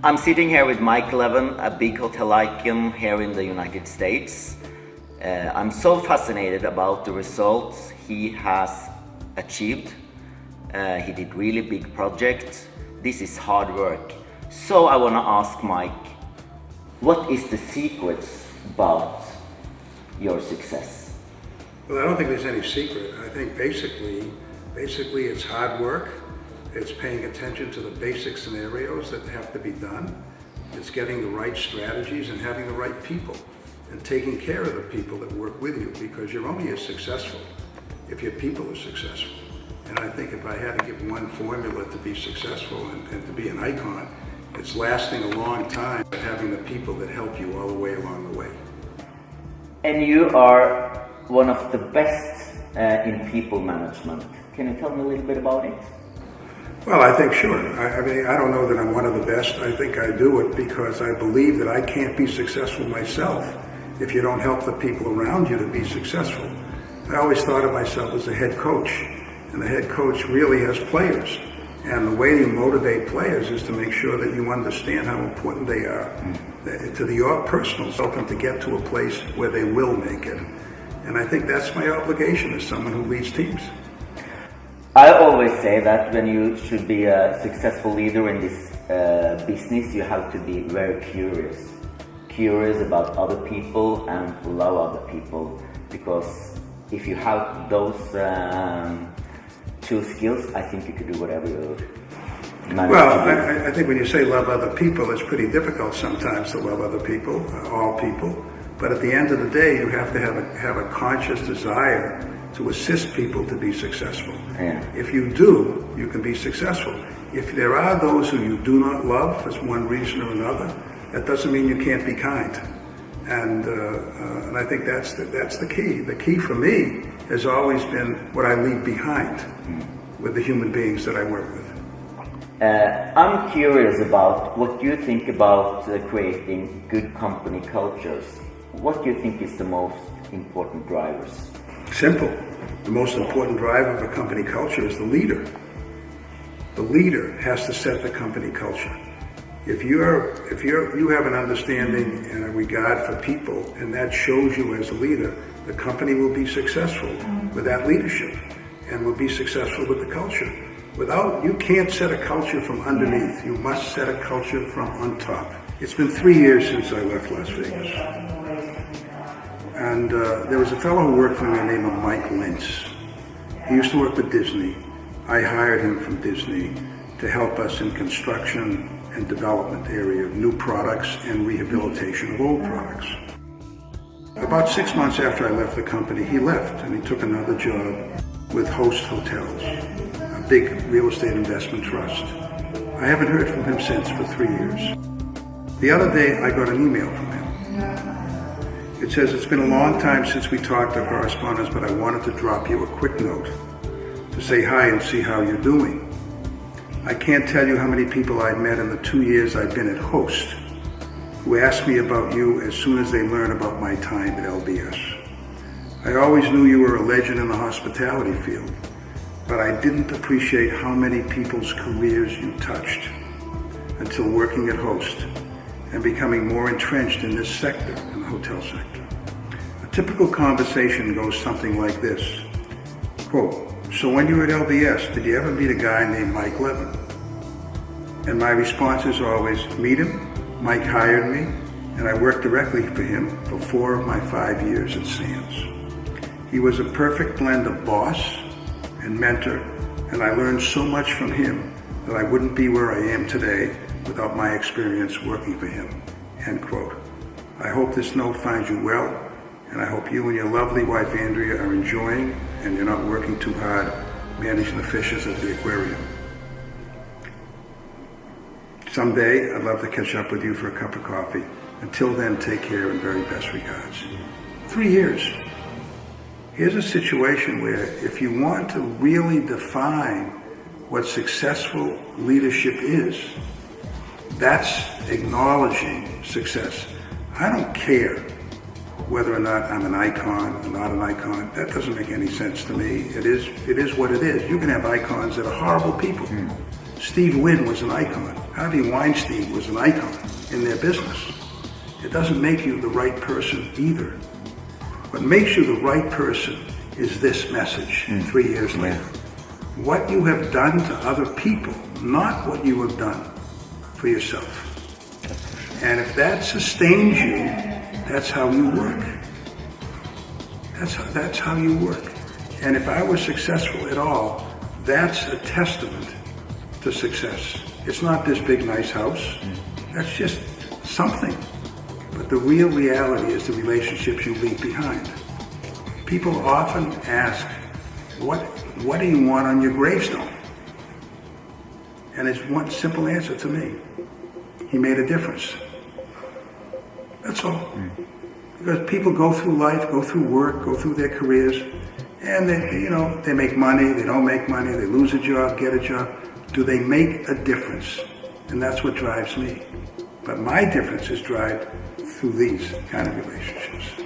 I'm sitting here with Mike Leven, a big hotel icon here in the United States. I'm so fascinated about the results he has achieved. He did really big projects. This is hard work. So I want to ask Mike, what is the secrets about your success? Well, I don't think there's any secret. I think basically it's hard work. It's paying attention to the basic scenarios that have to be done. It's getting the right strategies and having the right people and taking care of the people that work with you, because you're only as successful if your people are successful. And I think if I had to give one formula to be successful and to be an icon, it's lasting a long time, but having the people that help you all the way along the way. And you are one of the best in people management. Can you tell me a little bit about it? Well, I think sure. I mean, I don't know that I'm one of the best. I think I do it because I believe that I can't be successful myself if you don't help the people around you to be successful. I always thought of myself as a head coach, and the head coach really has players. And the way you motivate players is to make sure that you understand how important they are to your personal self and to get to a place where they will make it. And I think that's my obligation as someone who leads teams. I always say that when you should be a successful leader in this business, you have to be very curious about other people and love other people, because if you have those two skills, I think you could do whatever you manage. Well, I think when you say love other people, it's pretty difficult sometimes to love other people, all people. But at the end of the day, you have to have a conscious desire to assist people to be successful. Yeah. If you do, you can be successful. If there are those who you do not love for one reason or another, that doesn't mean you can't be kind. And I think that's the key. The key for me has always been what I leave behind with the human beings that I work with. I'm curious about what you think about creating good company cultures. What do you think is the most important drivers? Simple. The most important driver of a company culture is the leader. The leader has to set the company culture. If you have an understanding and a regard for people, and that shows you as a leader, the company will be successful with that leadership and will be successful with the culture. You can't set a culture from underneath. You must set a culture from on top. It's been 3 years since I left Las Vegas. And there was a fellow who worked for me named Mike Leven. He used to work with Disney. I hired him from Disney to help us in construction and development area of new products and rehabilitation of old products. About 6 months after I left the company, he left and he took another job with Host Hotels, a big real estate investment trust. I haven't heard from him since for 3 years. The other day I got an email from him. It says, "It's been a long time since we talked or correspondence, but I wanted to drop you a quick note to say hi and see how you're doing. I can't tell you how many people I've met in the 2 years I've been at Host who ask me about you as soon as they learn about my time at LBS. I always knew you were a legend in the hospitality field, but I didn't appreciate how many people's careers you touched until working at Host and becoming more entrenched in this sector, in the hotel sector. A typical conversation goes something like this, quote, "So when you were at LBS, did you ever meet a guy named Mike Leven?" And my response is always, "Meet him? Mike hired me, and I worked directly for him for 4 of my 5 years at Sands. He was a perfect blend of boss and mentor, and I learned so much from him that I wouldn't be where I am today without my experience working for him." End quote. I hope this note finds you well, and I hope you and your lovely wife Andrea are enjoying and you're not working too hard managing the fishes at the aquarium. Someday I'd love to catch up with you for a cup of coffee. Until then, take care and very best regards. 3 years. Here's a situation where if you want to really define what successful leadership is, that's acknowledging success. I don't care whether or not I'm an icon or not an icon. That doesn't make any sense to me. It is what it is. You can have icons that are horrible people. Steve Wynn was an icon. Harvey Weinstein was an icon in their business. It doesn't make you the right person either. What makes you the right person is this message 3 years later. What you have done to other people, not what you have done for yourself. And if that sustains you, that's how you work. That's how you work. And if I was successful at all, that's a testament to success. It's not this big nice house. That's just something. But the real reality is the relationships you leave behind. People often ask, what do you want on your gravestone? And there's one simple answer to me. He made a difference. That's all. Because people go through life, go through work, go through their careers, and they make money, they don't make money, they lose a job, get a job. Do they make a difference? And that's what drives me. But my difference is drive through these kind of relationships.